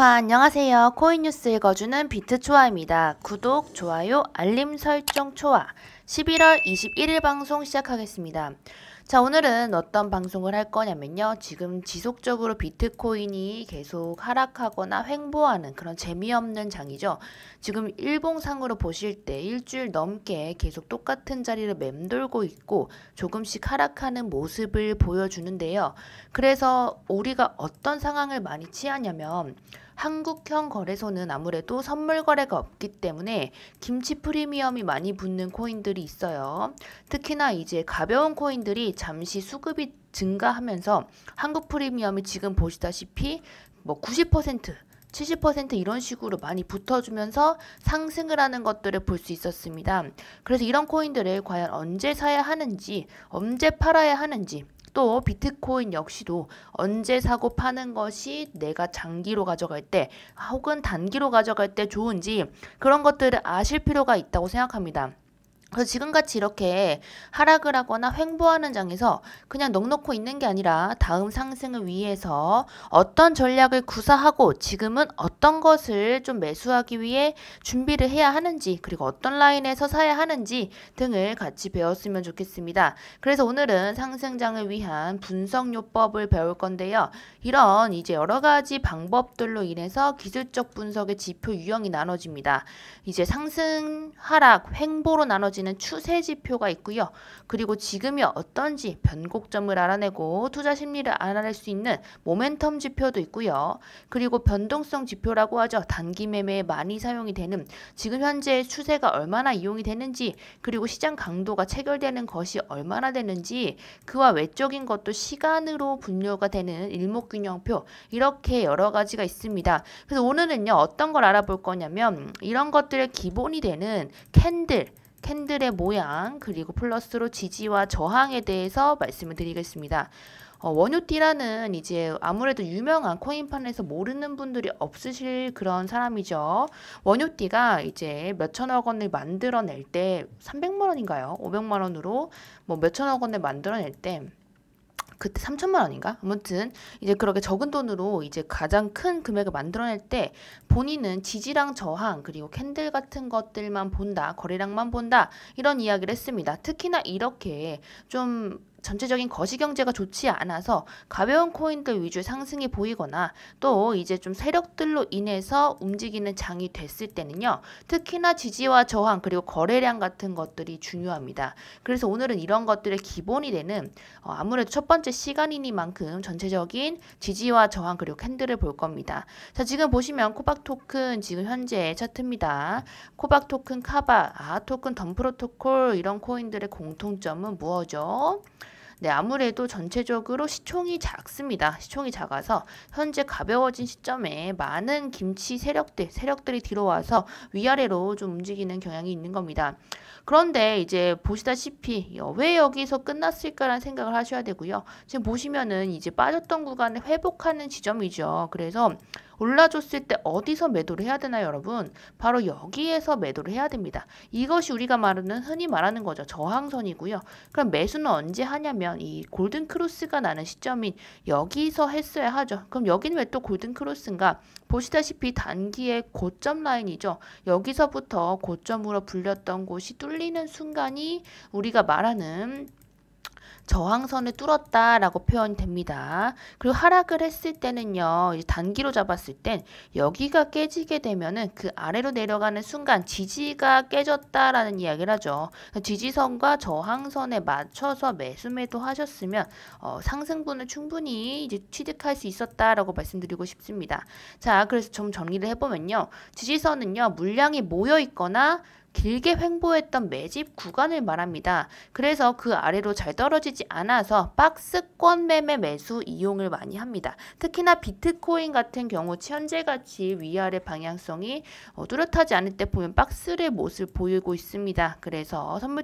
우와, 안녕하세요. 코인 뉴스 읽어주는 비트초아입니다. 구독, 좋아요, 알림 설정 초아. 11월 21일 방송 시작하겠습니다. 자, 오늘은 어떤 방송을 할 거냐면요. 지금 지속적으로 비트코인이 계속 하락하거나 횡보하는 그런 재미없는 장이죠. 지금 일봉상으로 보실 때 일주일 넘게 계속 똑같은 자리를 맴돌고 있고 조금씩 하락하는 모습을 보여주는데요. 그래서 우리가 어떤 상황을 많이 취하냐면 한국형 거래소는 아무래도 선물 거래가 없기 때문에 김치 프리미엄이 많이 붙는 코인들이 있어요. 특히나 이제 가벼운 코인들이 잠시 수급이 증가하면서 한국 프리미엄이 지금 보시다시피 90%, 70% 이런 식으로 많이 붙어주면서 상승을 하는 것들을 볼 수 있었습니다. 그래서 이런 코인들을 과연 언제 사야 하는지, 언제 팔아야 하는지, 또 비트코인 역시도 언제 사고 파는 것이 내가 장기로 가져갈 때 혹은 단기로 가져갈 때 좋은지 그런 것들을 아실 필요가 있다고 생각합니다. 그래서 지금같이 이렇게 하락을 하거나 횡보하는 장에서 그냥 넋놓고 있는 게 아니라 다음 상승을 위해서 어떤 전략을 구사하고 지금은 어떤 것을 좀 매수하기 위해 준비를 해야 하는지 그리고 어떤 라인에서 사야 하는지 등을 같이 배웠으면 좋겠습니다. 그래서 오늘은 상승장을 위한 분석요법을 배울 건데요. 이런 이제 여러 가지 방법들로 인해서 기술적 분석의 지표 유형이 나눠집니다. 이제 상승, 하락, 횡보로 나눠지는 추세 지표가 있고요. 그리고 지금이 어떤지 변곡점을 알아내고 투자 심리를 알아낼 수 있는 모멘텀 지표도 있고요. 그리고 변동성 지표라고 하죠. 단기 매매에 많이 사용이 되는 지금 현재 추세가 얼마나 이용이 되는지 그리고 시장 강도가 체결되는 것이 얼마나 되는지 그와 외적인 것도 시간으로 분류가 되는 일목균형표 이렇게 여러 가지가 있습니다. 그래서 오늘은요 어떤 걸 알아볼 거냐면 이런 것들의 기본이 되는 캔들의 모양 그리고 플러스로 지지와 저항에 대해서 말씀을 드리겠습니다. 원유띠라는 이제 아무래도 유명한 코인판에서 모르는 분들이 없으실 그런 사람이죠. 원유띠가 이제 몇천억 원을 만들어낼 때 300만 원인가요? 500만 원으로 몇천억 원을 만들어낼 때 그때 3천만 원인가? 아무튼 이제 그렇게 적은 돈으로 이제 가장 큰 금액을 만들어낼 때 본인은 지지랑 저항 그리고 캔들 같은 것들만 본다, 거래량만 본다 이런 이야기를 했습니다. 특히나 이렇게 좀 전체적인 거시경제가 좋지 않아서 가벼운 코인들 위주의 상승이 보이거나 또 이제 좀 세력들로 인해서 움직이는 장이 됐을 때는요. 특히나 지지와 저항 그리고 거래량 같은 것들이 중요합니다. 그래서 오늘은 이런 것들의 기본이 되는 아무래도 첫 번째 시간이니만큼 전체적인 지지와 저항 그리고 캔들을 볼 겁니다. 자, 지금 보시면 코박 토큰 지금 현재 차트입니다. 코박 토큰, 카바, 토큰, 덤 프로토콜 이런 코인들의 공통점은 무엇이죠? 네, 아무래도 전체적으로 시총이 작습니다. 시총이 작아서 현재 가벼워진 시점에 많은 김치 세력들이 들어와서 위아래로 좀 움직이는 경향이 있는 겁니다. 그런데 이제 보시다시피 왜 여기서 끝났을까라는 생각을 하셔야 되고요. 지금 보시면은 이제 빠졌던 구간을 회복하는 지점이죠. 그래서 올라줬을 때 어디서 매도를 해야 되나요, 여러분? 바로 여기에서 매도를 해야 됩니다. 이것이 우리가 말하는 흔히 말하는 거죠. 저항선이고요. 그럼 매수는 언제 하냐면 이 골든 크로스가 나는 시점인 여기서 했어야 하죠. 그럼 여기는 왜 또 골든 크로스인가? 보시다시피 단기의 고점 라인이죠. 여기서부터 고점으로 불렸던 곳이 뚫리는 순간이 우리가 말하는 저항선을 뚫었다라고 표현이 됩니다. 그리고 하락을 했을 때는요. 이제 단기로 잡았을 땐 여기가 깨지게 되면은 그 아래로 내려가는 순간 지지가 깨졌다라는 이야기를 하죠. 지지선과 저항선에 맞춰서 매도 하셨으면 상승분을 충분히 이제 취득할 수 있었다라고 말씀드리고 싶습니다. 자, 그래서 좀 정리를 해보면요. 지지선은요. 물량이 모여 있거나 길게 횡보했던 매집 구간을 말합니다. 그래서 그 아래로 잘 떨어지지 않아서 박스권 매매 매수 이용을 많이 합니다. 특히나 비트코인 같은 경우 현재같이 위아래 방향성이 뚜렷하지 않을 때 보면 박스의 모습을 보이고 있습니다. 그래서 선물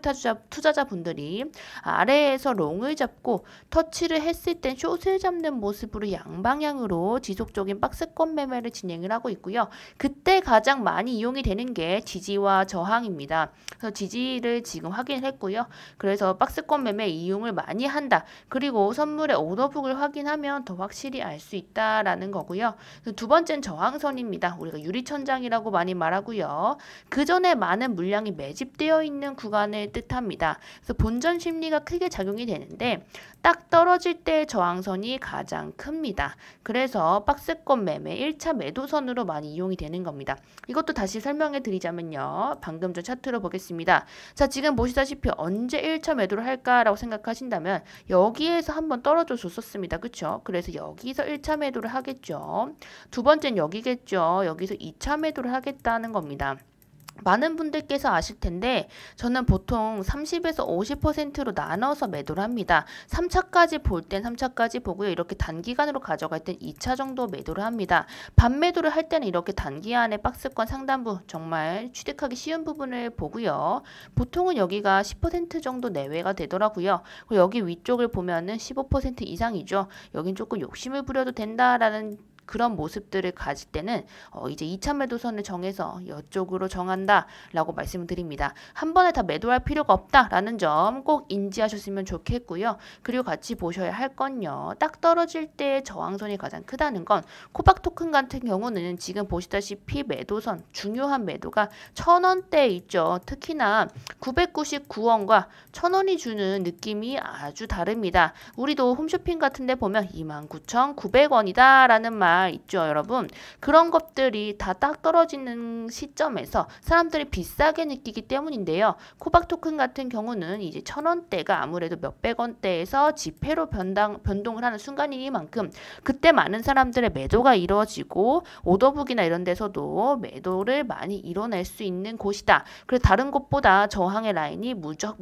투자자분들이 아래에서 롱을 잡고 터치를 했을 땐 숏을 잡는 모습으로 양방향으로 지속적인 박스권 매매를 진행을 하고 있고요. 그때 가장 많이 이용이 되는 게 지지와 저항 저항입니다. 그래서 지지를 지금 확인했고요. 그래서 박스권 매매 이용을 많이 한다. 그리고 선물의 오더북을 확인하면 더 확실히 알 수 있다라는 거고요. 두 번째는 저항선입니다. 우리가 유리천장이라고 많이 말하고요. 그 전에 많은 물량이 매집되어 있는 구간을 뜻합니다. 그래서 본전 심리가 크게 작용이 되는데 딱 떨어질 때 저항선이 가장 큽니다. 그래서 박스권 매매 1차 매도선으로 많이 이용이 되는 겁니다. 이것도 다시 설명해 드리자면요. 방금 전 차트로 보겠습니다. 자, 지금 보시다시피 언제 1차 매도를 할까라고 생각하신다면 여기에서 한번 떨어져 줬었습니다. 그쵸? 그래서 여기서 1차 매도를 하겠죠. 두 번째는 여기겠죠. 여기서 2차 매도를 하겠다는 겁니다. 많은 분들께서 아실 텐데 저는 보통 30에서 50%로 나눠서 매도를 합니다. 3차까지 볼 땐 3차까지 보고요. 이렇게 단기간으로 가져갈 땐 2차 정도 매도를 합니다. 반매도를 할 때는 이렇게 단기간에 박스권 상단부 정말 취득하기 쉬운 부분을 보고요. 보통은 여기가 10% 정도 내외가 되더라고요. 그리고 여기 위쪽을 보면은 15% 이상이죠. 여긴 조금 욕심을 부려도 된다라는 그런 모습들을 가질 때는 이제 2차 매도선을 정해서 이쪽으로 정한다라고 말씀을 드립니다. 한 번에 다 매도할 필요가 없다라는 점 꼭 인지하셨으면 좋겠고요. 그리고 같이 보셔야 할 건요. 딱 떨어질 때 저항선이 가장 크다는 건 코박 토큰 같은 경우는 지금 보시다시피 매도선, 중요한 매도가 1,000원대에 있죠. 특히나 999원과 1,000원이 주는 느낌이 아주 다릅니다. 우리도 홈쇼핑 같은 데 보면 29,900원이다 라는 말 있죠, 여러분. 그런 것들이 다 딱 떨어지는 시점에서 사람들이 비싸게 느끼기 때문인데요. 코박 토큰 같은 경우는 이제 1,000원대가 아무래도 몇백 원대에서 지폐로 변동을 하는 순간이니만큼 그때 많은 사람들의 매도가 이루어지고 오더북이나 이런 데서도 매도를 많이 이뤄낼 수 있는 곳이다. 그래서 다른 곳보다 저항의 라인이 무척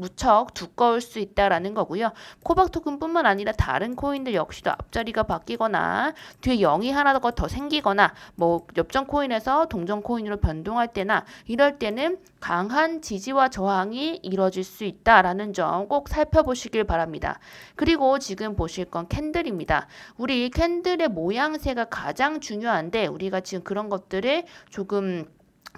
두꺼울 수 있다라는 거고요. 코박 토큰뿐만 아니라 다른 코인들 역시도 앞자리가 바뀌거나 뒤에 0이 하나 더 생기거나 뭐 엽전 코인에서 동전 코인으로 변동할 때나 이럴 때는 강한 지지와 저항이 이뤄질 수 있다라는 점 꼭 살펴보시길 바랍니다. 그리고 지금 보실 건 캔들입니다. 우리 캔들의 모양새가 가장 중요한데 우리가 지금 그런 것들을 조금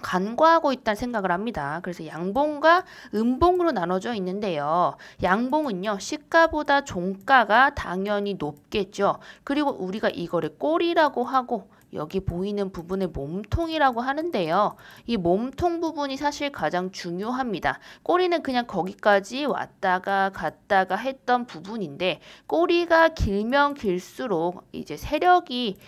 간과하고 있다는 생각을 합니다. 그래서 양봉과 음봉으로 나눠져 있는데요. 양봉은요. 시가보다 종가가 당연히 높겠죠. 그리고 우리가 이거를 꼬리라고 하고 여기 보이는 부분을 몸통이라고 하는데요. 이 몸통 부분이 사실 가장 중요합니다. 꼬리는 그냥 거기까지 왔다가 갔다가 했던 부분인데 꼬리가 길면 길수록 이제 세력이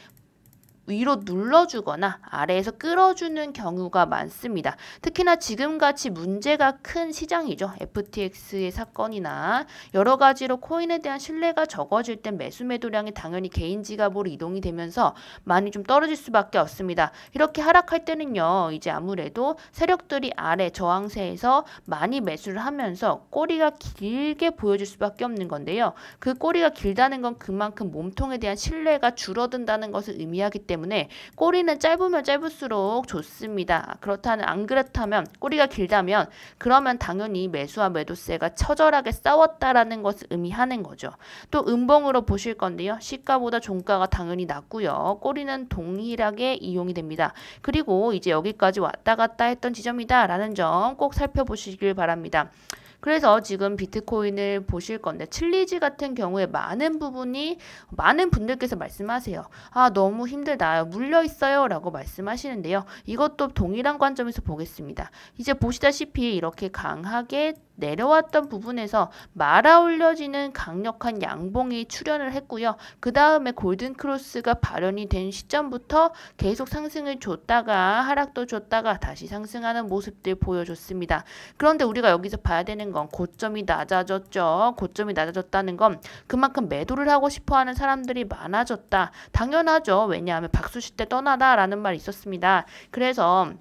위로 눌러주거나 아래에서 끌어주는 경우가 많습니다. 특히나 지금같이 문제가 큰 시장이죠. FTX의 사건이나 여러 가지로 코인에 대한 신뢰가 적어질 땐 매수 매도량이 당연히 개인 지갑으로 이동이 되면서 많이 좀 떨어질 수밖에 없습니다. 이렇게 하락할 때는요. 이제 아무래도 세력들이 아래 저항세에서 많이 매수를 하면서 꼬리가 길게 보여줄 수밖에 없는 건데요. 그 꼬리가 길다는 건 그만큼 몸통에 대한 신뢰가 줄어든다는 것을 의미하기 때문에 꼬리는 짧으면 짧을수록 좋습니다. 안 그렇다면 꼬리가 길다면 그러면 당연히 매수와 매도세가 처절하게 싸웠다라는 것을 의미하는 거죠. 또 음봉으로 보실 건데요. 시가보다 종가가 당연히 낮고요. 꼬리는 동일하게 이용이 됩니다. 그리고 이제 여기까지 왔다 갔다 했던 지점이다라는 점 꼭 살펴보시길 바랍니다. 그래서 지금 비트코인을 보실 건데 칠리지 같은 경우에 많은 분들께서 말씀하세요. 아, 너무 힘들다. 물려 있어요. 라고 말씀하시는데요. 이것도 동일한 관점에서 보겠습니다. 이제 보시다시피 이렇게 강하게 내려왔던 부분에서 말아 올려지는 강력한 양봉이 출현을 했고요. 그 다음에 골든크로스가 발현이 된 시점부터 계속 상승을 줬다가 하락도 줬다가 다시 상승하는 모습들 보여줬습니다. 그런데 우리가 여기서 봐야 되는 건 고점이 낮아졌죠. 고점이 낮아졌다는 건 그만큼 매도를 하고 싶어하는 사람들이 많아졌다. 당연하죠. 왜냐하면 박수실 때 떠나다라는 말이 있었습니다. 그래서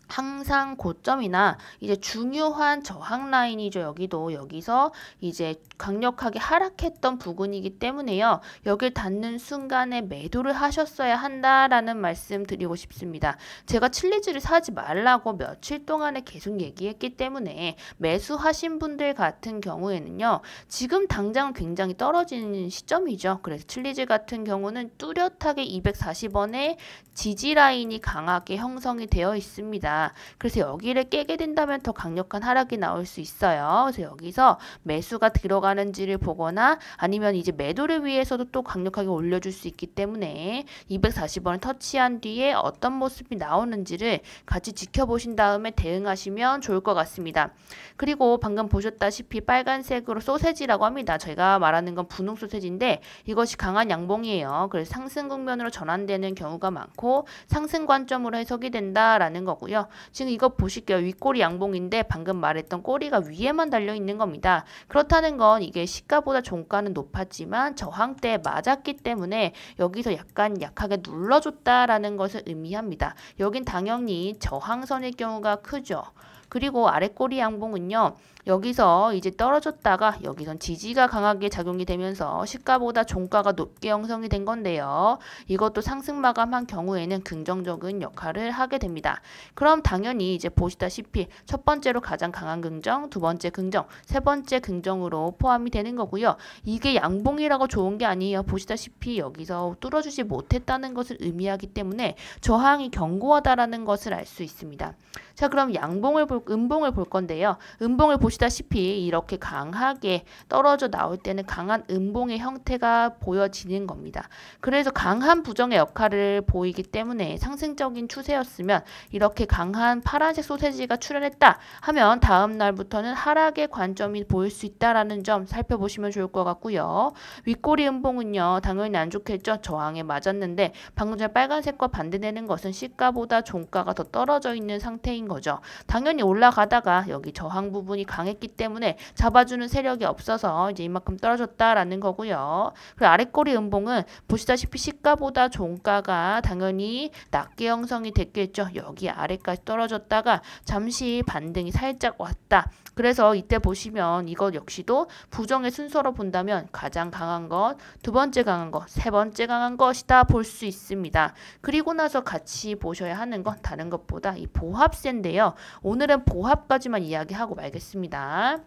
항상 고점이나 이제 중요한 저항 라인이죠. 여기서 이제 강력하게 하락했던 부분이기 때문에요. 여길 닿는 순간에 매도를 하셨어야 한다라는 말씀 드리고 싶습니다. 제가 칠리지를 사지 말라고 며칠 동안에 계속 얘기했기 때문에 매수하신 분들 같은 경우에는요. 지금 당장은 굉장히 떨어지는 시점이죠. 그래서 칠리지 같은 경우는 뚜렷하게 240원에 지지 라인이 강하게 형성이 되어 있습니다. 합니다. 그래서 여기를 깨게 된다면 더 강력한 하락이 나올 수 있어요. 그래서 여기서 매수가 들어가는지를 보거나 아니면 이제 매도를 위해서도 또 강력하게 올려줄 수 있기 때문에 240원을 터치한 뒤에 어떤 모습이 나오는지를 같이 지켜보신 다음에 대응하시면 좋을 것 같습니다. 그리고 방금 보셨다시피 빨간색으로 소세지라고 합니다. 제가 말하는 건 분홍 소세지인데 이것이 강한 양봉이에요. 그래서 상승 국면으로 전환되는 경우가 많고 상승 관점으로 해석이 된다라는 거고요. 지금 이거 보실게요. 윗꼬리 양봉인데 방금 말했던 꼬리가 위에만 달려 있는 겁니다. 그렇다는 건 이게 시가보다 종가는 높았지만 저항대에 맞았기 때문에 여기서 약간 약하게 눌러줬다라는 것을 의미합니다. 여긴 당연히 저항선일 경우가 크죠. 그리고 아랫꼬리 양봉은요. 여기서 이제 떨어졌다가 여기선 지지가 강하게 작용이 되면서 시가보다 종가가 높게 형성이 된 건데요. 이것도 상승 마감한 경우에는 긍정적인 역할을 하게 됩니다. 그럼 당연히 이제 보시다시피 첫 번째로 가장 강한 긍정, 두 번째 긍정, 세 번째 긍정으로 포함이 되는 거고요. 이게 양봉이라고 좋은 게 아니에요. 보시다시피 여기서 뚫어주지 못했다는 것을 의미하기 때문에 저항이 견고하다라는 것을 알 수 있습니다. 자, 그럼 음봉을 볼 건데요. 음봉을 보시다시피 이렇게 강하게 떨어져 나올 때는 강한 음봉의 형태가 보여지는 겁니다. 그래서 강한 부정의 역할을 보이기 때문에 상승적인 추세였으면 이렇게 강한 파란색 소세지가 출현했다 하면 다음 날부터는 하락의 관점이 보일 수 있다라는 점 살펴보시면 좋을 것 같고요. 윗꼬리 음봉은요. 당연히 안 좋겠죠. 저항에 맞았는데 방금 전에 빨간색과 반대되는 것은 시가보다 종가가 더 떨어져 있는 상태인 거죠. 당연히 올라가다가 여기 저항 부분이 강했기 때문에 잡아주는 세력이 없어서 이제 이만큼 떨어졌다라는 거고요. 그리고 아랫꼬리 음봉은 보시다시피 시가보다 종가가 당연히 낮게 형성이 됐겠죠. 여기 아래까지 떨어졌다가 잠시 반등이 살짝 왔다. 그래서 이때 보시면 이것 역시도 부정의 순서로 본다면 가장 강한 것, 두 번째 강한 것, 세 번째 강한 것이다 볼 수 있습니다. 그리고 나서 같이 보셔야 하는 건 다른 것보다 이 보합세인데요. 오늘은 보합까지만 이야기하고 말겠습니다.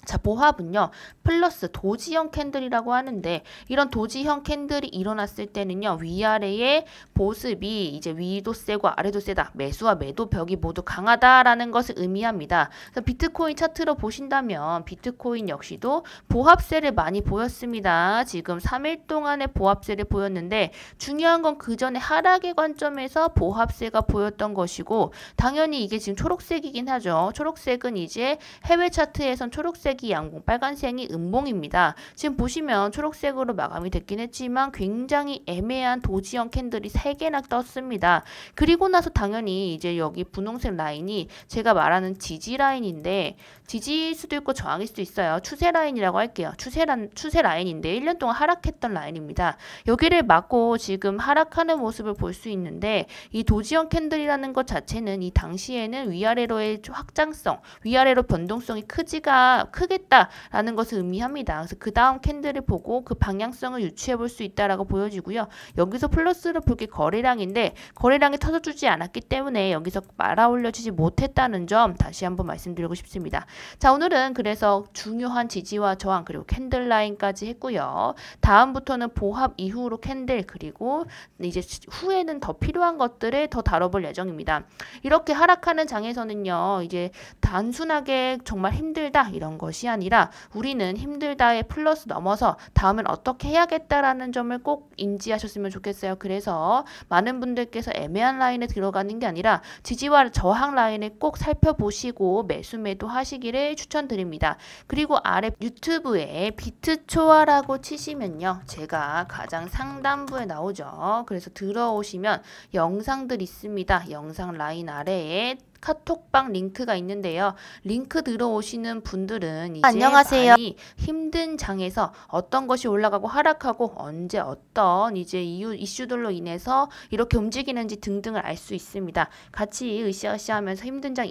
자, 보합은요. 플러스 도지형 캔들이라고 하는데 이런 도지형 캔들이 일어났을 때는요. 위아래의 모습이 이제 위도 세고 아래도 세다. 매수와 매도 벽이 모두 강하다라는 것을 의미합니다. 그래서 비트코인 차트로 보신다면 비트코인 역시도 보합세를 많이 보였습니다. 지금 3일 동안의 보합세를 보였는데 중요한 건 그 전에 하락의 관점에서 보합세가 보였던 것이고 당연히 이게 지금 초록색이긴 하죠. 초록색은 이제 해외 차트에선 초록색이 양봉, 빨간색이 음봉입니다. 지금 보시면 초록색으로 마감이 됐긴 했지만 굉장히 애매한 도지형 캔들이 3개나 떴습니다. 그리고 나서 당연히 이제 여기 분홍색 라인이 제가 말하는 지지 라인인데 지지일 수도 있고 저항일 수도 있어요. 추세 라인이라고 할게요. 추세 라인인데 1년 동안 하락했던 라인입니다. 여기를 막고 지금 하락하는 모습을 볼 수 있는데 이 도지형 캔들이라는 것 자체는 이 당시에는 위아래로의 확장성, 위아래로 변동성이 크겠다라는 것을 의미합니다. 그래서 그 다음 캔들을 보고 그 방향성을 유추해 볼 수 있다라고 보여지고요. 여기서 플러스로 볼 게 거래량인데 거래량이 터져주지 않았기 때문에 여기서 말아 올려지지 못했다는 점 다시 한번 말씀드리고 싶습니다. 자, 오늘은 그래서 중요한 지지와 저항 그리고 캔들 라인까지 했고요. 다음부터는 보합 이후로 캔들 그리고 이제 후에는 더 필요한 것들을 더 다뤄볼 예정입니다. 이렇게 하락하는 장에서는요. 이제 단순하게 정말 힘들다 이런 것이 아니라 우리는 힘들다의 플러스 넘어서 다음엔 어떻게 해야겠다라는 점을 꼭 인지하셨으면 좋겠어요. 그래서 많은 분들께서 애매한 라인에 들어가는 게 아니라 지지와 저항 라인을 꼭 살펴보시고 매수 매도 하시기를 추천드립니다. 그리고 아래 유튜브에 비트초아라고 치시면요. 제가 가장 상단부에 나오죠. 그래서 들어오시면 영상들 있습니다. 영상 라인 아래에 카톡방 링크가 있는데요. 링크 들어오시는 분들은 이제 안녕하세요. 많이 힘든 장에서 어떤 것이 올라가고 하락하고 언제 어떤 이제 이슈들로 인해서 이렇게 움직이는지 등등을 알 수 있습니다. 같이 으쌰으쌰하면서 힘든 장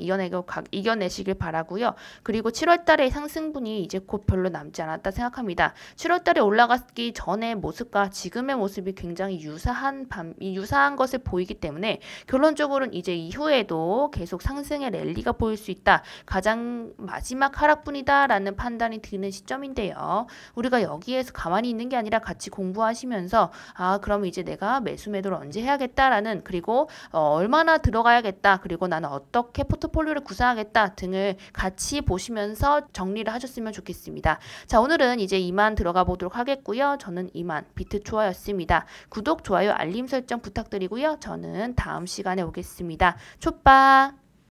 이겨내시길 바라고요. 그리고 7월 달에 상승분이 이제 곧 별로 남지 않았다 생각합니다. 7월 달에 올라가기 전의 모습과 지금의 모습이 굉장히 유사한 것을 보이기 때문에 결론적으로는 이제 이후에도 계속 계속 상승의 랠리가 보일 수 있다. 가장 마지막 하락분이다 라는 판단이 드는 시점인데요. 우리가 여기에서 가만히 있는 게 아니라 같이 공부하시면서 그럼 이제 내가 매수 매도를 언제 해야겠다라는 그리고 얼마나 들어가야겠다. 그리고 나는 어떻게 포트폴리오를 구상하겠다 등을 같이 보시면서 정리를 하셨으면 좋겠습니다. 자, 오늘은 이제 이만 들어가 보도록 하겠고요. 저는 이만 비트초아였습니다. 구독, 좋아요, 알림 설정 부탁드리고요. 저는 다음 시간에 오겠습니다. 촛빠!